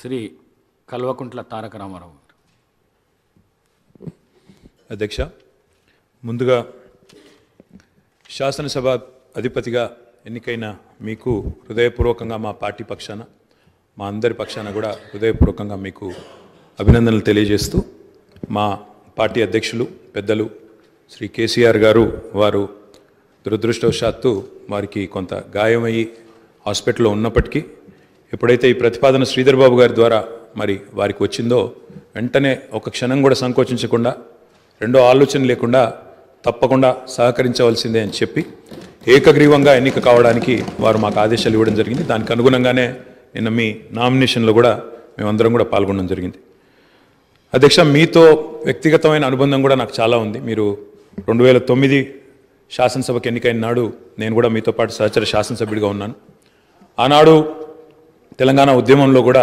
శ్రీ కల్వకుంట్ల తారక రామారావు గారు. అధ్యక్ష, ముందుగా శాసనసభ అధిపతిగా ఎన్నికైన మీకు హృదయపూర్వకంగా మా పార్టీ పక్షాన, మా అందరి పక్షాన కూడా హృదయపూర్వకంగా మీకు అభినందనలు తెలియజేస్తూ, మా పార్టీ అధ్యక్షులు పెద్దలు శ్రీ కేసీఆర్ గారు వారు దురదృష్టవశాత్తు వారికి కొంత గాయమయ్యి హాస్పిటల్లో ఉన్నప్పటికీ ఎప్పుడైతే ఈ ప్రతిపాదన శ్రీధర్ బాబు గారి ద్వారా మరి వారికి వచ్చిందో వెంటనే ఒక క్షణం కూడా సంకోచించకుండా, రెండో ఆలోచన లేకుండా తప్పకుండా సహకరించవలసిందే అని చెప్పి ఏకగ్రీవంగా ఎన్నిక కావడానికి వారు మాకు ఆదేశాలు ఇవ్వడం జరిగింది. దానికి అనుగుణంగానే నిన్న మీ నామినేషన్లో కూడా మేమందరం కూడా పాల్గొనడం జరిగింది. అధ్యక్ష, మీతో వ్యక్తిగతమైన అనుబంధం కూడా నాకు చాలా ఉంది. మీరు 2009 శాసనసభకు ఎన్నికైన నాడు నేను కూడా మీతో పాటు సహచర శాసనసభ్యుడిగా ఉన్నాను. ఆనాడు తెలంగాణ ఉద్యమంలో కూడా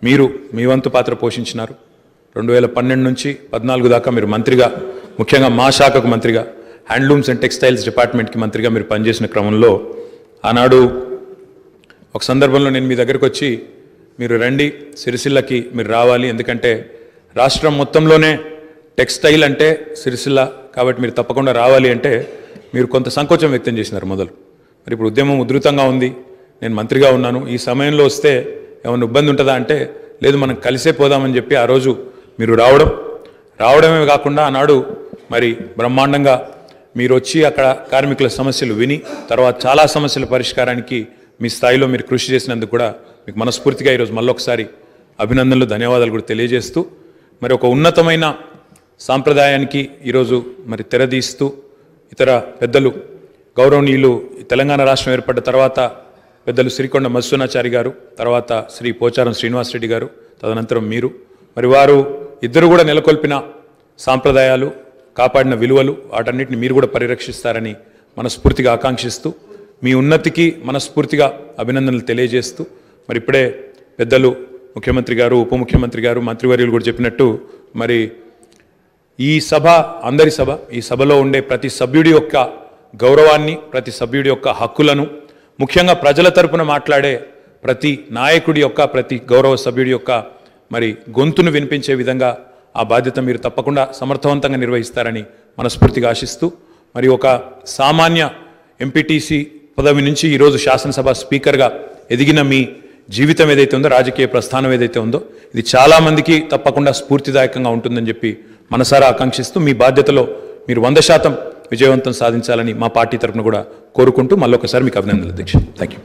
మీరు మీ వంతు పాత్ర పోషించినారు. 2012 నుంచి 14 దాకా మీరు మంత్రిగా, ముఖ్యంగా మా శాఖకు మంత్రిగా, హ్యాండ్లూమ్స్ అండ్ టెక్స్టైల్స్ డిపార్ట్మెంట్కి మంత్రిగా మీరు పనిచేసిన క్రమంలో ఆనాడు ఒక సందర్భంలో నేను మీ దగ్గరకు వచ్చి మీరు రండి, సిరిసిల్లకి మీరు రావాలి, ఎందుకంటే రాష్ట్రం మొత్తంలోనే టెక్స్టైల్ అంటే సిరిసిల్ల కాబట్టి మీరు తప్పకుండా రావాలి అంటే మీరు కొంత సంకోచం వ్యక్తం చేసినారు మొదలు. మరి ఇప్పుడు ఉద్యమం ఉధృతంగా ఉంది, నేను మంత్రిగా ఉన్నాను, ఈ సమయంలో వస్తే ఏమైనా ఇబ్బంది ఉంటుందా అంటే లేదు, మనం కలిసే పోదామని చెప్పి ఆ రోజు మీరు రావడమే కాకుండా ఆనాడు మరి బ్రహ్మాండంగా మీరు వచ్చి అక్కడ కార్మికుల సమస్యలు విని తర్వాత చాలా సమస్యల పరిష్కారానికి మీ స్థాయిలో మీరు కృషి చేసినందుకు కూడా మీకు మనస్ఫూర్తిగా ఈరోజు మళ్ళొకసారి అభినందనలు, ధన్యవాదాలు కూడా తెలియజేస్తూ, మరి ఒక ఉన్నతమైన సాంప్రదాయానికి ఈరోజు మరి తెరదీస్తూ ఇతర పెద్దలు గౌరవనీయులు తెలంగాణ రాష్ట్రం ఏర్పడ్డ తర్వాత పెద్దలు శ్రీకొండ మధుసూనాచారి గారు, తర్వాత శ్రీ పోచారం శ్రీనివాసరెడ్డి గారు, తదనంతరం మీరు, మరి వారు ఇద్దరు కూడా నెలకొల్పిన సాంప్రదాయాలు, కాపాడిన విలువలు, వాటన్నిటిని మీరు కూడా పరిరక్షిస్తారని మనస్ఫూర్తిగా ఆకాంక్షిస్తూ, మీ ఉన్నతికి మనస్ఫూర్తిగా అభినందనలు తెలియజేస్తూ, మరి ఇప్పుడే పెద్దలు ముఖ్యమంత్రి గారు, ఉప ముఖ్యమంత్రి గారు, మంత్రివర్యులు కూడా చెప్పినట్టు మరి ఈ సభ అందరి సభ, ఈ సభలో ఉండే ప్రతి సభ్యుడి యొక్క గౌరవాన్ని, ప్రతి సభ్యుడి యొక్క హక్కులను, ముఖ్యంగా ప్రజల తరపున మాట్లాడే ప్రతి నాయకుడి యొక్క, ప్రతి గౌరవ సభ్యుడి యొక్క మరి గొంతును వినిపించే విధంగా ఆ బాధ్యత మీరు తప్పకుండా సమర్థవంతంగా నిర్వహిస్తారని మనస్ఫూర్తిగా ఆశిస్తూ, మరి ఒక సామాన్య ఎంపీటీసీ పదవి నుంచి ఈరోజు శాసనసభ స్పీకర్గా ఎదిగిన మీ జీవితం ఏదైతే ఉందో, రాజకీయ ప్రస్థానం ఏదైతే ఉందో, ఇది చాలామందికి తప్పకుండా స్ఫూర్తిదాయకంగా ఉంటుందని చెప్పి మనసారా ఆకాంక్షిస్తూ, మీ బాధ్యతలో మీరు 100% విజయవంతం సాధించాలని మా పార్టీ తరఫున కూడా కోరుకుంటూ మళ్ళొకసారి మీకు అభినందనలు అధ్యక్ష. Thank you.